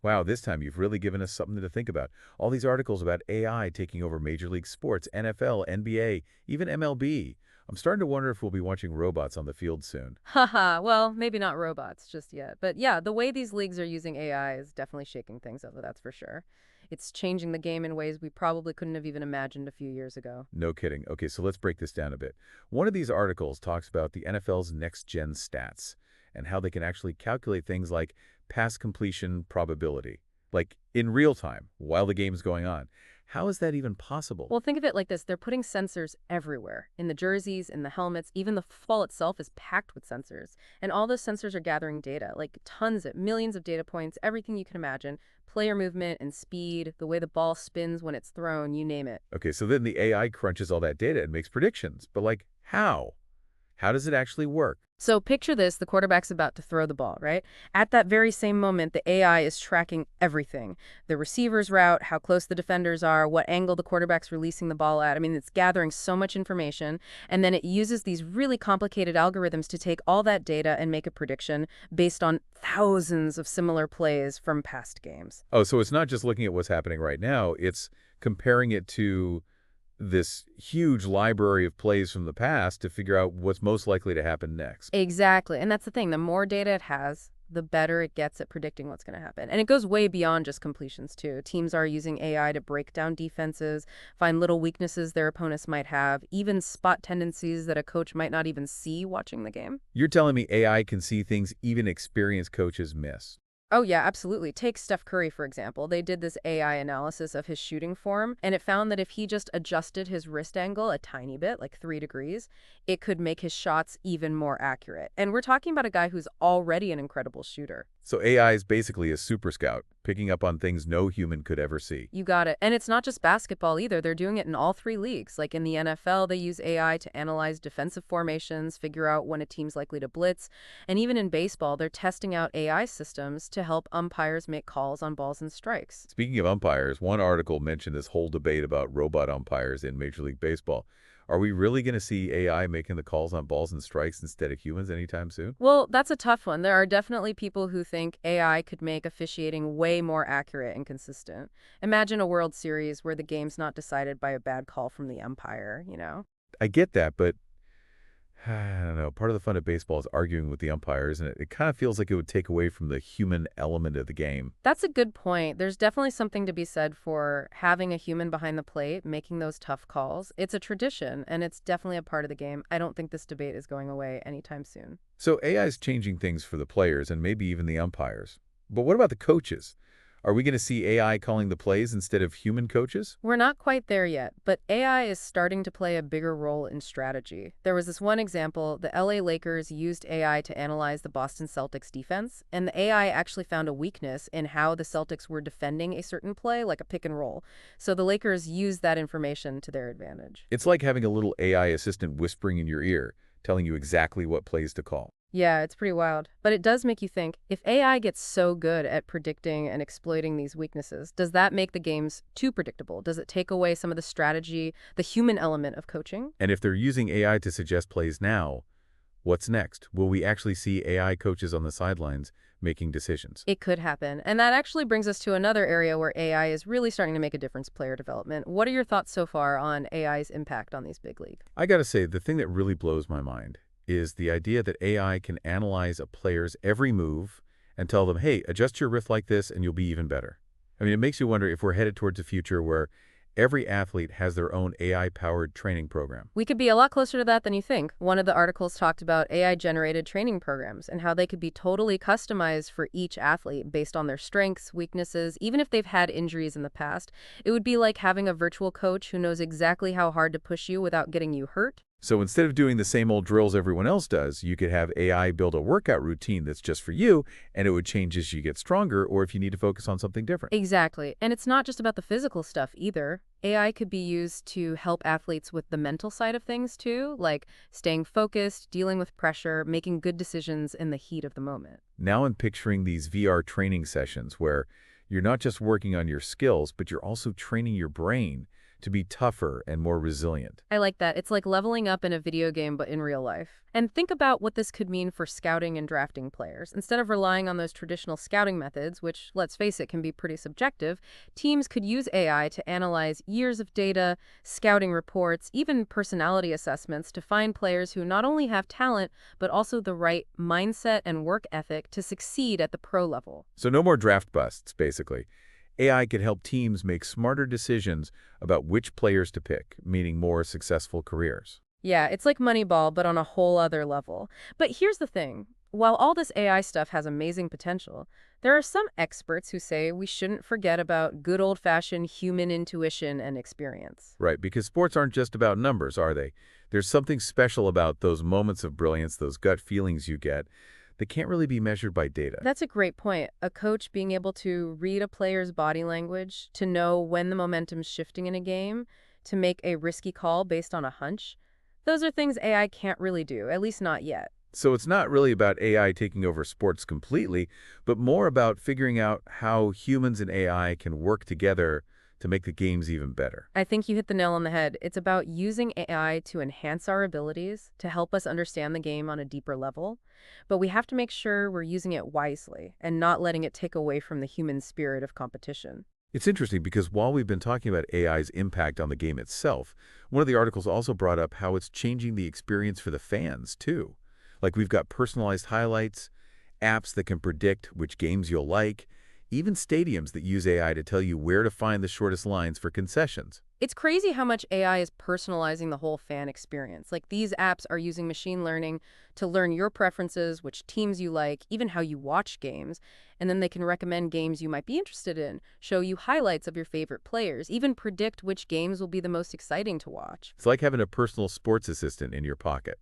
Wow, this time you've really given us something to think about. All these articles about AI taking over Major League Sports, NFL, NBA, even MLB. I'm starting to wonder if we'll be watching robots on the field soon. Haha, well, maybe not robots just yet. But yeah, the way these leagues are using AI is definitely shaking things up, that's for sure. It's changing the game in ways we probably couldn't have even imagined a few years ago. No kidding. Okay, so let's break this down a bit. One of these articles talks about the NFL's next-gen stats and how they can actually calculate things like pass completion probability, like in real time while the game's going on. How is that even possible? Well, think of it like this. They're putting sensors everywhere, in the jerseys, in the helmets, even the football itself is packed with sensors. And all those sensors are gathering data, like tons of millions of data points, everything you can imagine, player movement and speed, the way the ball spins when it's thrown, you name it. Okay, so then the AI crunches all that data and makes predictions. But like, how? How does it actually work? So picture this, the quarterback's about to throw the ball, right? At that very same moment, the AI is tracking everything. The receiver's route, how close the defenders are, what angle the quarterback's releasing the ball at. I mean, it's gathering so much information, and then it uses these really complicated algorithms to take all that data and make a prediction based on thousands of similar plays from past games. Oh, so it's not just looking at what's happening right now, it's comparing it to this huge library of plays from the past to figure out what's most likely to happen next. Exactly. And that's the thing. The more data it has, the better it gets at predicting what's going to happen. And it goes way beyond just completions, too. Teams are using AI to break down defenses, find little weaknesses their opponents might have, even spot tendencies that a coach might not even see watching the game. You're telling me AI can see things even experienced coaches miss. Oh, yeah, absolutely. Take Steph Curry, for example. They did this AI analysis of his shooting form, and it found that if he just adjusted his wrist angle a tiny bit, like 3 degrees, it could make his shots even more accurate. And we're talking about a guy who's already an incredible shooter. So AI is basically a super scout, picking up on things no human could ever see. You got it. And it's not just basketball either. They're doing it in all three leagues. Like in the NFL, they use AI to analyze defensive formations, figure out when a team's likely to blitz. And even in baseball, they're testing out AI systems to help umpires make calls on balls and strikes. Speaking of umpires, one article mentioned this whole debate about robot umpires in Major League Baseball. Are we really going to see AI making the calls on balls and strikes instead of humans anytime soon? Well, that's a tough one. There are definitely people who think AI could make officiating way more accurate and consistent. Imagine a World Series where the game's not decided by a bad call from the umpire. I get that, but I don't know. Part of the fun of baseball is arguing with the umpires, and it kind of feels like it would take away from the human element of the game. That's a good point. There's definitely something to be said for having a human behind the plate, making those tough calls. It's a tradition, and it's definitely a part of the game. I don't think this debate is going away anytime soon. So AI is changing things for the players and maybe even the umpires. But what about the coaches? Are we going to see AI calling the plays instead of human coaches? We're not quite there yet, but AI is starting to play a bigger role in strategy. There was this one example, the LA Lakers used AI to analyze the Boston Celtics defense, and the AI actually found a weakness in how the Celtics were defending a certain play, like a pick and roll. So the Lakers used that information to their advantage. It's like having a little AI assistant whispering in your ear, telling you exactly what plays to call. Yeah, it's pretty wild. But it does make you think, if AI gets so good at predicting and exploiting these weaknesses, does that make the games too predictable? Does it take away some of the strategy, the human element of coaching? And if they're using AI to suggest plays now, what's next? Will we actually see AI coaches on the sidelines making decisions? It could happen. And that actually brings us to another area where AI is really starting to make a difference, player development. What are your thoughts so far on AI's impact on these big leagues? I gotta say, the thing that really blows my mind is the idea that AI can analyze a player's every move and tell them, hey, adjust your wrist like this and you'll be even better. I mean, it makes you wonder if we're headed towards a future where every athlete has their own AI-powered training program. We could be a lot closer to that than you think. One of the articles talked about AI-generated training programs and how they could be totally customized for each athlete based on their strengths, weaknesses, even if they've had injuries in the past. It would be like having a virtual coach who knows exactly how hard to push you without getting you hurt. So instead of doing the same old drills everyone else does, you could have AI build a workout routine that's just for you, and it would change as you get stronger or if you need to focus on something different. Exactly. And it's not just about the physical stuff either. AI could be used to help athletes with the mental side of things too, like staying focused, dealing with pressure, making good decisions in the heat of the moment. Now I'm picturing these VR training sessions where you're not just working on your skills, but you're also training your brain to be tougher and more resilient. I like that. It's like leveling up in a video game, but in real life. And think about what this could mean for scouting and drafting players. Instead of relying on those traditional scouting methods, which, let's face it, can be pretty subjective, teams could use AI to analyze years of data, scouting reports, even personality assessments to find players who not only have talent, but also the right mindset and work ethic to succeed at the pro level. So no more draft busts, basically. AI could help teams make smarter decisions about which players to pick, meaning more successful careers. Yeah, it's like Moneyball, but on a whole other level. But here's the thing. While all this AI stuff has amazing potential, there are some experts who say we shouldn't forget about good old-fashioned human intuition and experience. Right, because sports aren't just about numbers, are they? There's something special about those moments of brilliance, those gut feelings you get, that can't really be measured by data. That's a great point. A coach being able to read a player's body language, to know when the momentum's shifting in a game, to make a risky call based on a hunch, those are things AI can't really do, at least not yet. So it's not really about AI taking over sports completely, but more about figuring out how humans and AI can work together to make the games even better. I think you hit the nail on the head. It's about using AI to enhance our abilities, to help us understand the game on a deeper level. But we have to make sure we're using it wisely and not letting it take away from the human spirit of competition. It's interesting because while we've been talking about AI's impact on the game itself, one of the articles also brought up how it's changing the experience for the fans, too. Like we've got personalized highlights, apps that can predict which games you'll like, even stadiums that use AI to tell you where to find the shortest lines for concessions. It's crazy how much AI is personalizing the whole fan experience. Like these apps are using machine learning to learn your preferences, which teams you like, even how you watch games. And then they can recommend games you might be interested in, show you highlights of your favorite players, even predict which games will be the most exciting to watch. It's like having a personal sports assistant in your pocket.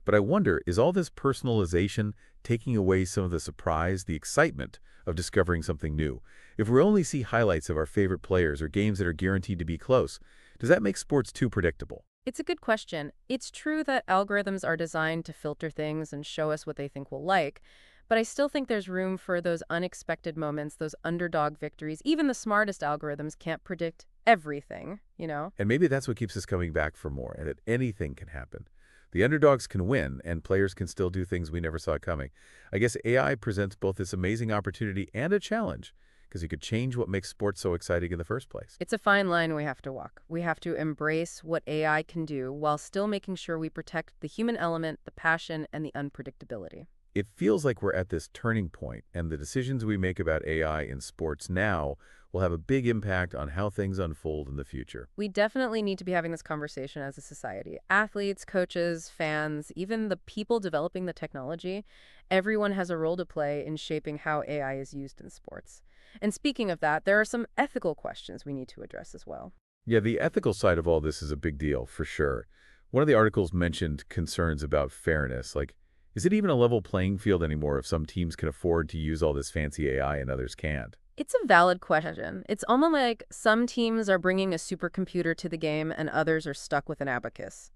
But I wonder, is all this personalization taking away some of the surprise, the excitement of discovering something new? If we only see highlights of our favorite players or games that are guaranteed to be close, does that make sports too predictable? It's a good question. It's true that algorithms are designed to filter things and show us what they think we'll like, but I still think there's room for those unexpected moments, those underdog victories. Even the smartest algorithms can't predict everything, you know? And maybe that's what keeps us coming back for more, and that anything can happen. The underdogs can win, and players can still do things we never saw coming. I guess AI presents both this amazing opportunity and a challenge, because it could change what makes sports so exciting in the first place. It's a fine line we have to walk. We have to embrace what AI can do while still making sure we protect the human element, the passion, and the unpredictability. It feels like we're at this turning point, and the decisions we make about AI in sports now will have a big impact on how things unfold in the future. We definitely need to be having this conversation as a society. Athletes, coaches, fans, even the people developing the technology, everyone has a role to play in shaping how AI is used in sports. And speaking of that, there are some ethical questions we need to address as well. Yeah, the ethical side of all this is a big deal, for sure. One of the articles mentioned concerns about fairness, like, is it even a level playing field anymore if some teams can afford to use all this fancy AI and others can't? It's a valid question. It's almost like some teams are bringing a supercomputer to the game and others are stuck with an abacus.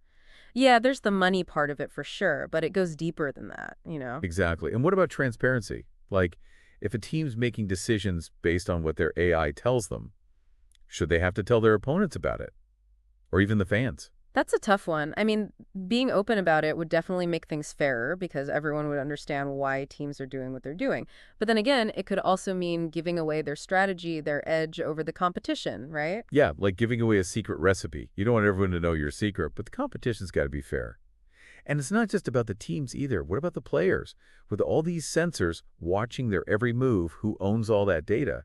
Yeah, there's the money part of it for sure, but it goes deeper than that, you know? Exactly. And what about transparency? Like, if a team's making decisions based on what their AI tells them, should they have to tell their opponents about it? Or even the fans? That's a tough one. I mean, being open about it would definitely make things fairer because everyone would understand why teams are doing what they're doing. But then again, it could also mean giving away their strategy, their edge over the competition, right? Yeah, like giving away a secret recipe. You don't want everyone to know your secret, but the competition's got to be fair. And it's not just about the teams either. What about the players? With all these sensors watching their every move, who owns all that data?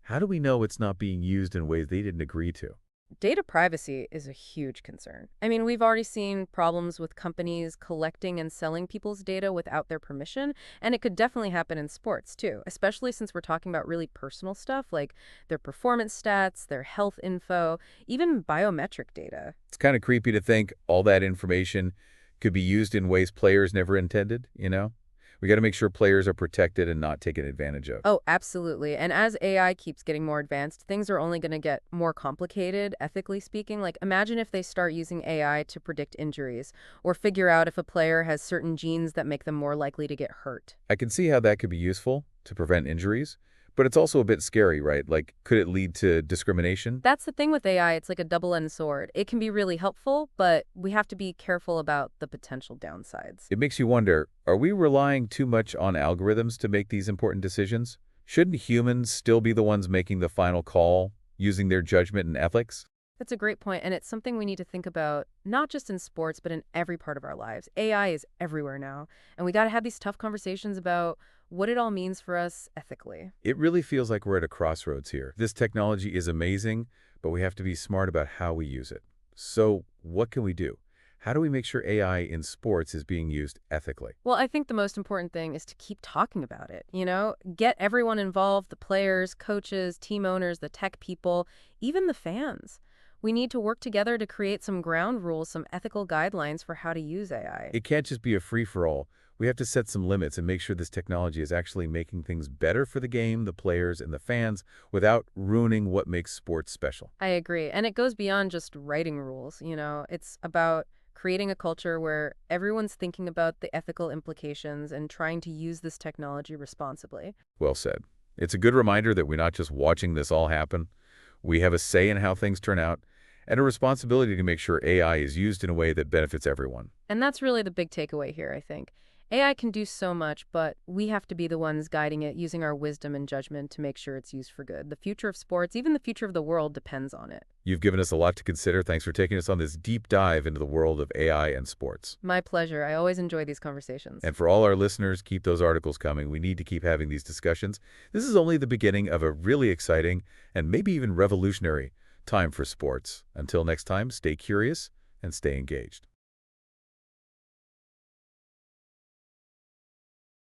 How do we know it's not being used in ways they didn't agree to? Data privacy is a huge concern. I mean, we've already seen problems with companies collecting and selling people's data without their permission, and it could definitely happen in sports too, especially since we're talking about really personal stuff like their performance stats, their health info, even biometric data. It's kind of creepy to think all that information could be used in ways players never intended, you know? We got to make sure players are protected and not taken advantage of. Oh, absolutely. And as AI keeps getting more advanced, things are only going to get more complicated, ethically speaking. Like, imagine if they start using AI to predict injuries or figure out if a player has certain genes that make them more likely to get hurt. I can see how that could be useful to prevent injuries, But it's also a bit scary, right? Like, could it lead to discrimination? That's the thing with AI, it's like a double-edged sword. It can be really helpful, but we have to be careful about the potential downsides. It makes you wonder, are we relying too much on algorithms to make these important decisions? Shouldn't humans still be the ones making the final call, using their judgment and ethics? That's a great point, and it's something we need to think about, not just in sports, but in every part of our lives. AI is everywhere now, and we got to have these tough conversations about what it all means for us ethically. It really feels like we're at a crossroads here. This technology is amazing, but we have to be smart about how we use it. So, what can we do? How do we make sure AI in sports is being used ethically? Well, I think the most important thing is to keep talking about it, Get everyone involved, the players, coaches, team owners, the tech people, even the fans. We need to work together to create some ground rules, some ethical guidelines for how to use AI. It can't just be a free-for-all. We have to set some limits and make sure this technology is actually making things better for the game, the players, and the fans without ruining what makes sports special. I agree. And it goes beyond just writing rules. It's about creating a culture where everyone's thinking about the ethical implications and trying to use this technology responsibly. Well said. It's a good reminder that we're not just watching this all happen. We have a say in how things turn out and a responsibility to make sure AI is used in a way that benefits everyone. And that's really the big takeaway here, I think. AI can do so much, but we have to be the ones guiding it, using our wisdom and judgment to make sure it's used for good. The future of sports, even the future of the world, depends on it. You've given us a lot to consider. Thanks for taking us on this deep dive into the world of AI and sports. My pleasure. I always enjoy these conversations. And for all our listeners, keep those articles coming. We need to keep having these discussions. This is only the beginning of a really exciting and maybe even revolutionary time for sports. Until next time, stay curious and stay engaged.